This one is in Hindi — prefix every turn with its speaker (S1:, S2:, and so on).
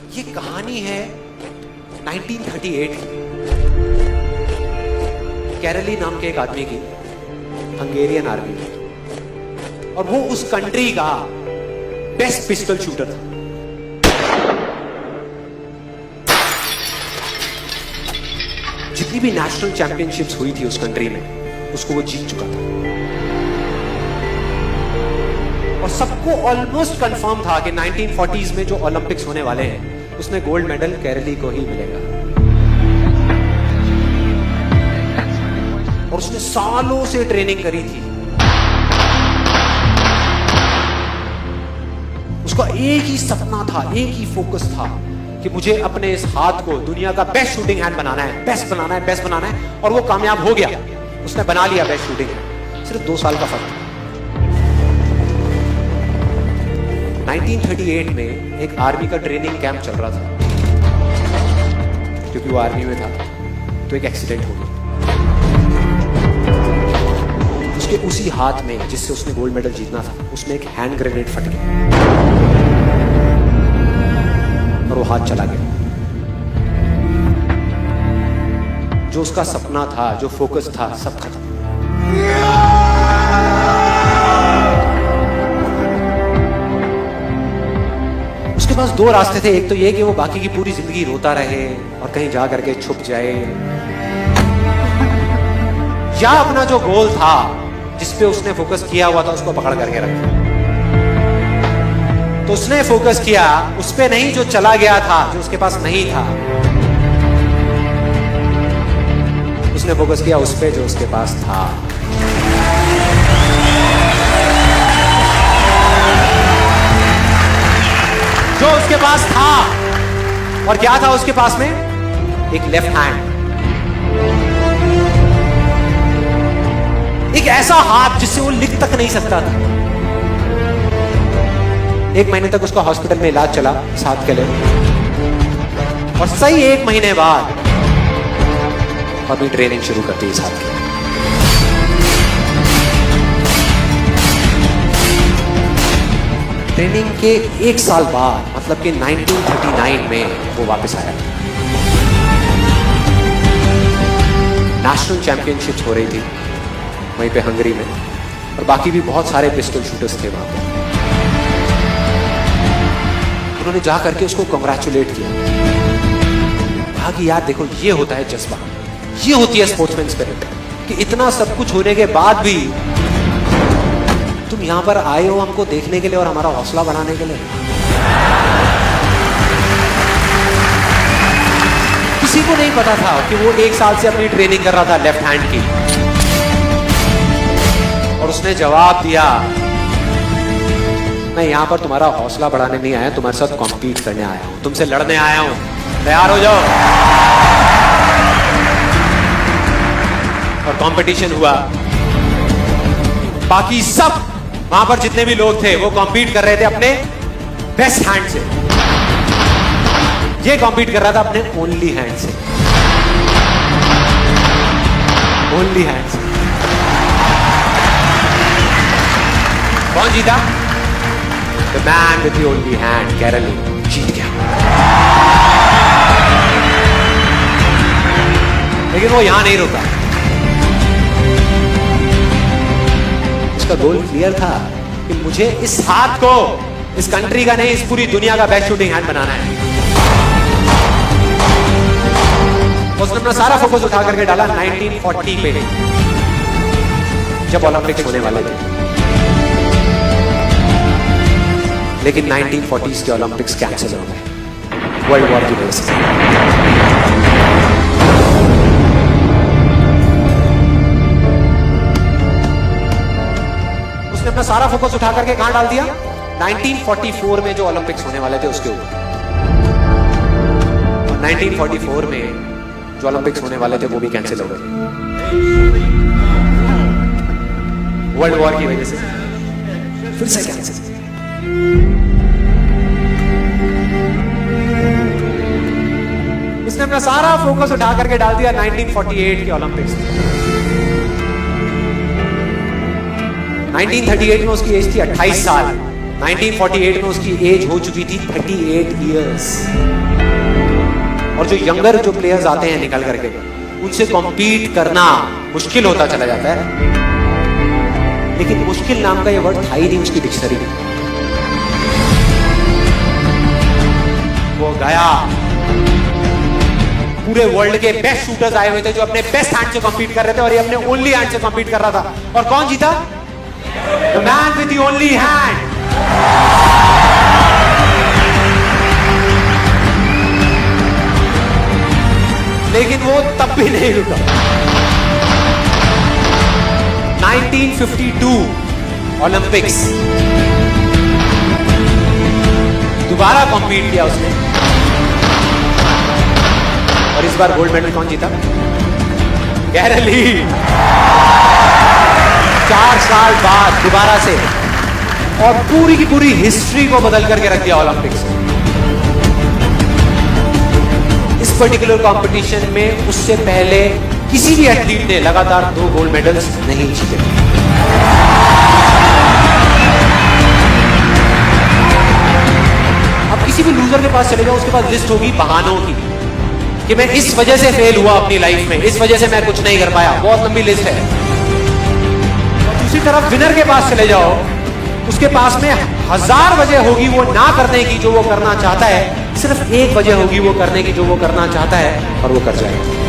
S1: ये कहानी है 1938 की। कैरली नाम के एक आदमी की, हंगेरियन आर्मी में, और वो उस कंट्री का बेस्ट पिस्टल शूटर था। जितनी भी नेशनल चैंपियनशिप्स हुई थी उस कंट्री में, उसको वो जीत चुका था। और सबको ऑलमोस्ट कंफर्म था कि 1940s में जो ओलंपिक्स होने वाले हैं उसमें गोल्ड मेडल कैरली को ही मिलेगा। और उसने सालों से ट्रेनिंग करी थी। उसका एक ही सपना था, एक ही फोकस था कि मुझे अपने इस हाथ को दुनिया का बेस्ट शूटिंग हैंड बनाना है, बेस्ट बनाना है, बेस्ट बनाना है। और वो कामयाब हो गया, उसने बना लिया बेस्ट शूटिंग हैंड। सिर्फ 2 साल का फर्क था। 1938 में एक आर्मी का ट्रेनिंग कैंप चल रहा था। क्योंकि वो आर्मी में था तो एक एक्सीडेंट हो गया। उसके उसी हाथ में जिससे उसने गोल्ड मेडल जीतना था, उसमें एक हैंड ग्रेनेड फट गया और वो हाथ चला गया। जो उसका सपना था, जो फोकस था, सब खत्म। उसके पास 2 रास्ते थे। एक तो ये कि वो बाकी की पूरी जिंदगी रोता रहे और कहीं जा करके छुप जाए, या अपना जो गोल था जिस पे उसने फोकस किया हुआ था उसको पकड़ करके रखे। तो उसने फोकस किया उस पे नहीं जो चला गया था, जो उसके पास नहीं था। उसने फोकस किया उस पे जो उसके पास था। जो उसके पास था। और क्या था उसके पास में? एक लेफ्ट हैंड, एक ऐसा हाथ जिससे वो लिख तक नहीं सकता था। 1 महीने तक उसका हॉस्पिटल में इलाज चला इस हाथ के लिए, और सही 1 महीने बाद अपनी ट्रेनिंग शुरू करती इस हाथ की। ट्रेनिंग के 1 साल बाद, मतलब कि 1939 में वो वापस आया। नेशनल चैंपियनशिप्स हो रही थी वहीं पे हंगरी में, और बाकी भी बहुत सारे पिस्टल शूटर्स थे वहां पे। उन्होंने जा करके उसको कंग्रेचुलेट किया, कहा कि यार देखो, ये होता है जज्बा, ये होती है स्पोर्ट्समैन स्पिरिट, कि इतना सब कुछ होने के बाद भी तुम यहां पर आए हो हमको देखने के लिए और हमारा हौसला बढ़ाने के लिए। किसी को नहीं पता था कि वो 1 साल से अपनी ट्रेनिंग कर रहा था लेफ्ट हैंड की। और उसने जवाब दिया, मैं यहां पर तुम्हारा हौसला बढ़ाने नहीं आया, तुम्हारे साथ कॉम्पीट करने आया हूं, तुमसे लड़ने आया हूं, तैयार हो जाओ। और कंपटीशन हुआ। बाकी सब वहां पर जितने भी लोग थे वो कॉम्पीट कर रहे थे अपने बेस्ट हैंड से। ये कॉम्पीट कर रहा था अपने ओनली हैंड से, ओनली हैंड से। कौन जीता? The man with the only hand, Kairali जीत गया। लेकिन वो यहां नहीं रुका। उसका गोल क्लियर था कि मुझे इस हाथ को इस कंट्री का नहीं, इस पूरी दुनिया का बेस्ट शूटिंग हैंड बनाना है। उसने अपना सारा फोकस उठा करके डाला 1940 पे, जब ओलंपिक्स होने वाले थे। लेकिन 1940s के ओलंपिक्स कैंसिल हो गए वर्ल्ड वॉर की वजह से। उसने अपना सारा फोकस उठा करके कहां डाल दिया? 1944 में जो ओलंपिक्स होने वाले थे उसके ऊपर। और 1944 में जो ओलंपिक्स होने वाले थे वो भी कैंसिल हो गए वर्ल्ड वॉर की वजह से। फिर से कैंसिल। उसने अपना सारा फोकस उठा करके डाल दिया 1948 के ओलंपिक्स में। 1938 में उसकी एज थी 28 साल। 1948 में उसकी एज हो चुकी थी 38 इयर्स। और जो यंगर जो प्लेयर्स आते हैं निकल करके, उनसे कॉम्पीट करना मुश्किल होता चला जाता है। लेकिन मुश्किल नाम का ये वर्ड था ही नहीं उसकी डिक्शनरी में। वो गया, पूरे वर्ल्ड के बेस्ट शूटर्स आए हुए थे जो अपने बेस्ट हैंड से कॉम्पीट कर रहे थे, और ये अपने ओनली हैंड से कॉम्पीट कर रहा था। और कौन जीता? The man with the only hand. लेकिन वो तब भी नहीं रुका। 1952 ओलंपिक्स, दोबारा कॉम्पीट किया उसने, और इस बार गोल्ड मेडल कौन जीता? गैरल ली। 4 साल बाद दोबारा से, और पूरी की पूरी हिस्ट्री को बदल करके रख दिया ओलंपिक्स। इस पर्टिकुलर कंपटीशन में उससे पहले किसी भी एथलीट ने लगातार 2 गोल्ड मेडल्स नहीं जीते। अब किसी भी लूजर के पास चले जाओ, उसके पास लिस्ट होगी बहानों की कि मैं इस वजह से फेल हुआ अपनी लाइफ में, इस वजह से मैं कुछ नहीं कर पाया। बहुत लंबी लिस्ट है। और दूसरी तरफ विनर के पास चले जाओ, उसके पास में 1000 वजह होगी वो ना करने की जो वो करना चाहता है, सिर्फ एक वजह होगी वो करने की जो वो करना चाहता है, और वो कर जाएगा।